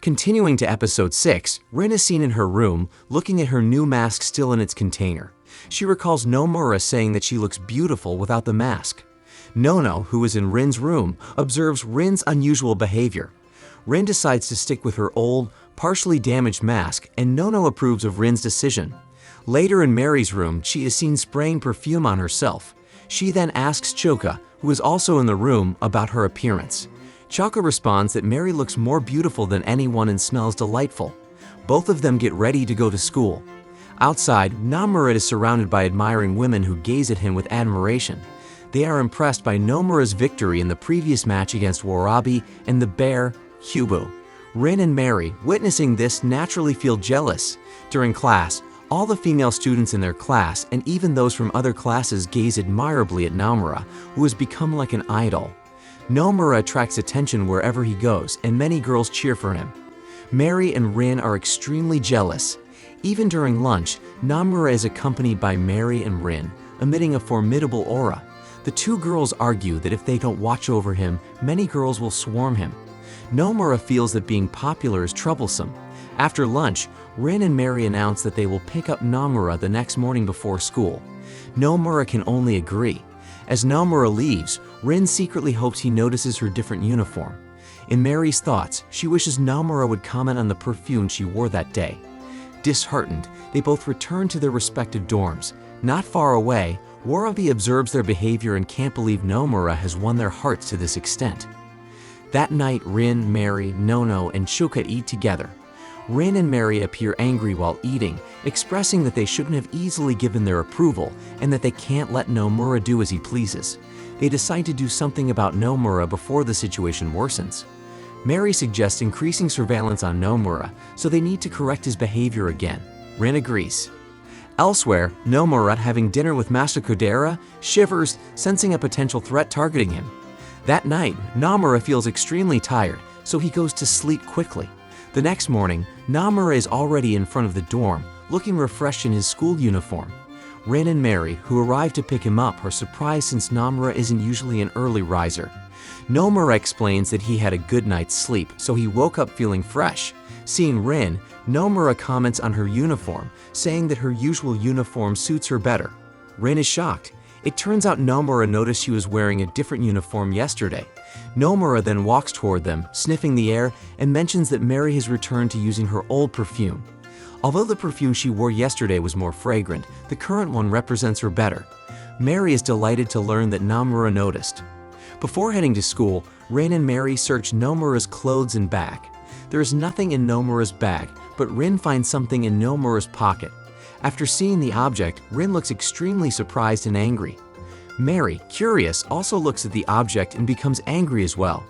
Continuing to episode 6, Rin is seen in her room, looking at her new mask still in its container. She recalls Nomura saying that she looks beautiful without the mask. Nono, who is in Rin's room, observes Rin's unusual behavior. Rin decides to stick with her old, partially damaged mask, and Nono approves of Rin's decision. Later in Mary's room, she is seen spraying perfume on herself. She then asks Choka, who is also in the room, about her appearance. Choka responds that Mary looks more beautiful than anyone and smells delightful. Both of them get ready to go to school. Outside, Nomura is surrounded by admiring women who gaze at him with admiration. They are impressed by Nomura's victory in the previous match against Warabi and the bear, Kyubu. Rin and Mary, witnessing this, naturally feel jealous. During class, all the female students in their class and even those from other classes gaze admirably at Nomura, who has become like an idol. Nomura attracts attention wherever he goes, and many girls cheer for him. Mary and Rin are extremely jealous. Even during lunch, Nomura is accompanied by Mary and Rin, emitting a formidable aura. The two girls argue that if they don't watch over him, many girls will swarm him. Nomura feels that being popular is troublesome. After lunch, Rin and Mary announce that they will pick up Nomura the next morning before school. Nomura can only agree. As Nomura leaves, Rin secretly hopes he notices her different uniform. In Mary's thoughts, she wishes Nomura would comment on the perfume she wore that day. Disheartened, they both return to their respective dorms. Not far away, Warabi observes their behavior and can't believe Nomura has won their hearts to this extent. That night, Rin, Mary, Nono, and Choka eat together. Rin and Mary appear angry while eating, expressing that they shouldn't have easily given their approval and that they can't let Nomura do as he pleases. They decide to do something about Nomura before the situation worsens. Mary suggests increasing surveillance on Nomura, so they need to correct his behavior again. Rin agrees. Elsewhere, Nomura, having dinner with Master Kodera, shivers, sensing a potential threat targeting him. That night, Nomura feels extremely tired, so he goes to sleep quickly. The next morning, Nomura is already in front of the dorm, looking refreshed in his school uniform. Rin and Mary, who arrive to pick him up, are surprised since Nomura isn't usually an early riser. Nomura explains that he had a good night's sleep, so he woke up feeling fresh. Seeing Rin, Nomura comments on her uniform, saying that her usual uniform suits her better. Rin is shocked. It turns out Nomura noticed she was wearing a different uniform yesterday. Nomura then walks toward them, sniffing the air, and mentions that Mary has returned to using her old perfume. Although the perfume she wore yesterday was more fragrant, the current one represents her better. Mary is delighted to learn that Nomura noticed. Before heading to school, Rin and Mary search Nomura's clothes and bag. There is nothing in Nomura's bag, but Rin finds something in Nomura's pocket. After seeing the object, Rin looks extremely surprised and angry. Mary, curious, also looks at the object and becomes angry as well.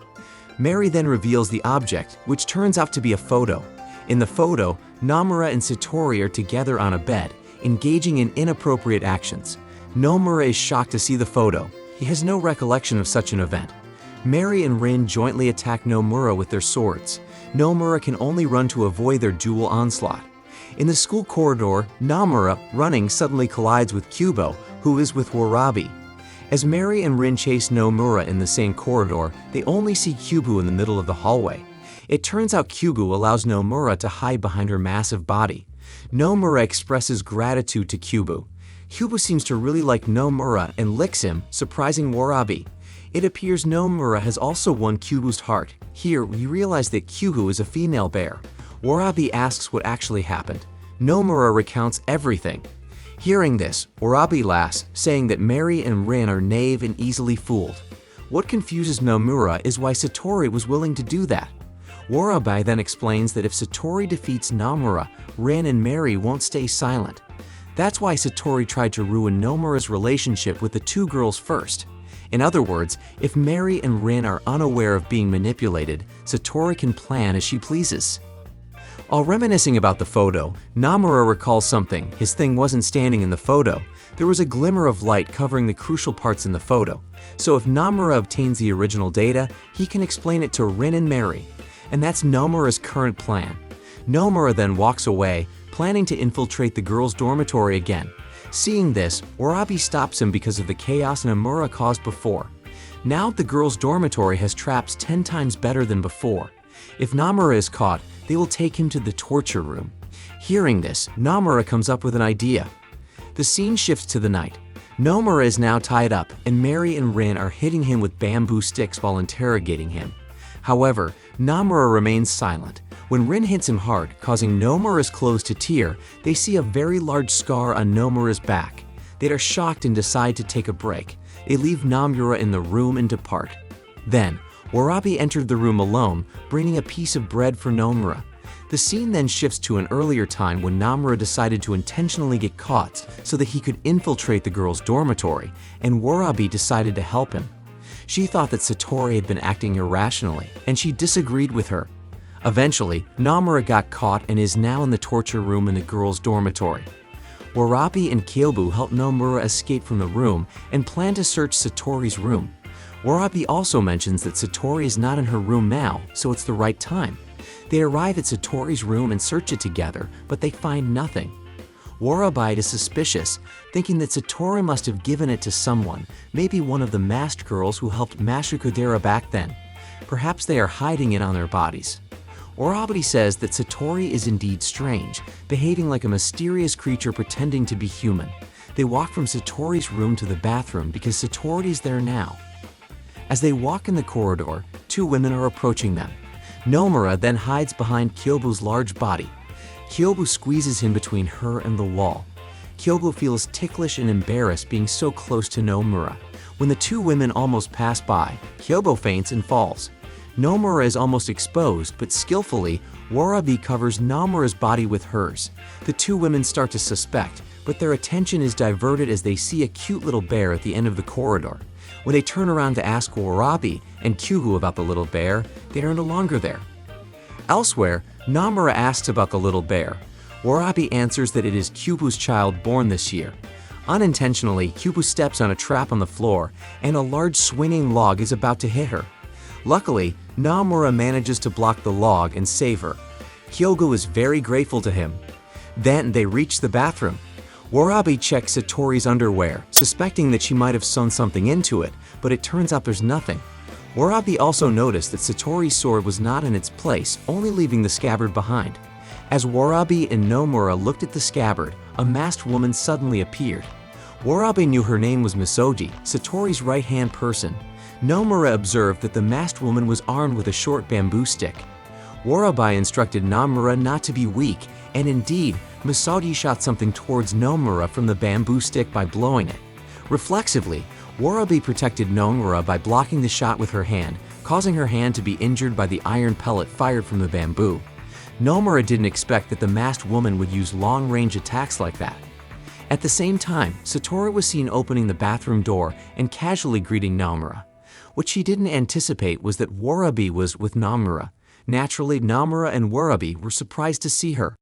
Mary then reveals the object, which turns out to be a photo. In the photo, Nomura and Satori are together on a bed, engaging in inappropriate actions. Nomura is shocked to see the photo. He has no recollection of such an event. Mary and Rin jointly attack Nomura with their swords. Nomura can only run to avoid their dual onslaught. In the school corridor, Nomura, running, suddenly collides with Kyubo, who is with Warabi. As Mary and Rin chase Nomura in the same corridor, they only see Kyubu in the middle of the hallway. It turns out Kyubu allows Nomura to hide behind her massive body. Nomura expresses gratitude to Kyubu. Kyubu seems to really like Nomura and licks him, surprising Warabi. It appears Nomura has also won Kyubu's heart. Here, we realize that Kyubu is a female bear. Warabi asks what actually happened. Nomura recounts everything. Hearing this, Warabi laughs, saying that Mary and Rin are naive and easily fooled. What confuses Nomura is why Satori was willing to do that. Warabi then explains that if Satori defeats Nomura, Rin and Mary won't stay silent. That's why Satori tried to ruin Nomura's relationship with the two girls first. In other words, if Mary and Rin are unaware of being manipulated, Satori can plan as she pleases. While reminiscing about the photo, Nomura recalls something. His thing wasn't standing in the photo. There was a glimmer of light covering the crucial parts in the photo. So if Nomura obtains the original data, he can explain it to Rin and Mary. And that's Nomura's current plan. Nomura then walks away, planning to infiltrate the girls' dormitory again. Seeing this, Warabi stops him because of the chaos Nomura caused before. Now the girls' dormitory has traps 10 times better than before. If Nomura is caught, they will take him to the torture room. Hearing this, Nomura comes up with an idea. The scene shifts to the night. Nomura is now tied up, and Mary and Rin are hitting him with bamboo sticks while interrogating him. However, Nomura remains silent. When Rin hits him hard, causing Nomura's clothes to tear, they see a very large scar on Nomura's back. They are shocked and decide to take a break. They leave Nomura in the room and depart. Then, Warabi entered the room alone, bringing a piece of bread for Nomura. The scene then shifts to an earlier time when Nomura decided to intentionally get caught so that he could infiltrate the girls' dormitory, and Warabi decided to help him. She thought that Satori had been acting irrationally, and she disagreed with her. Eventually, Nomura got caught and is now in the torture room in the girls' dormitory. Warabi and Kyobu help Nomura escape from the room and plan to search Satori's room. Warabi also mentions that Satori is not in her room now, so it's the right time. They arrive at Satori's room and search it together, but they find nothing. Warabi is suspicious, thinking that Satori must have given it to someone, maybe one of the masked girls who helped Mashukudera back then. Perhaps they are hiding it on their bodies. Warabi says that Satori is indeed strange, behaving like a mysterious creature pretending to be human. They walk from Satori's room to the bathroom because Satori is there now. As they walk in the corridor, two women are approaching them. Nomura then hides behind Kyobu's large body. Kyobu squeezes him between her and the wall. Kyobu feels ticklish and embarrassed being so close to Nomura. When the two women almost pass by, Kyobu faints and falls. Nomura is almost exposed, but skillfully, Warabi covers Nomura's body with hers. The two women start to suspect, but their attention is diverted as they see a cute little bear at the end of the corridor. When they turn around to ask Warabi and Kyugu about the little bear, they are no longer there. Elsewhere, Nomura asks about the little bear. Warabi answers that it is Kyubu's child born this year. Unintentionally, Kyubu steps on a trap on the floor, and a large swinging log is about to hit her. Luckily, Nomura manages to block the log and save her. Kyogo is very grateful to him. Then they reach the bathroom. Warabi checks Satori's underwear, suspecting that she might have sewn something into it, but it turns out there's nothing. Warabi also noticed that Satori's sword was not in its place, only leaving the scabbard behind. As Warabi and Nomura looked at the scabbard, a masked woman suddenly appeared. Warabi knew her name was Misoji, Satori's right-hand person. Nomura observed that the masked woman was armed with a short bamboo stick. Warabi instructed Nomura not to be weak, and indeed, Misoji shot something towards Nomura from the bamboo stick by blowing it. Reflexively, Warabi protected Nomura by blocking the shot with her hand, causing her hand to be injured by the iron pellet fired from the bamboo. Nomura didn't expect that the masked woman would use long-range attacks like that. At the same time, Satori was seen opening the bathroom door and casually greeting Nomura. What she didn't anticipate was that Warabi was with Nomura. Naturally, Nomura and Warabi were surprised to see her.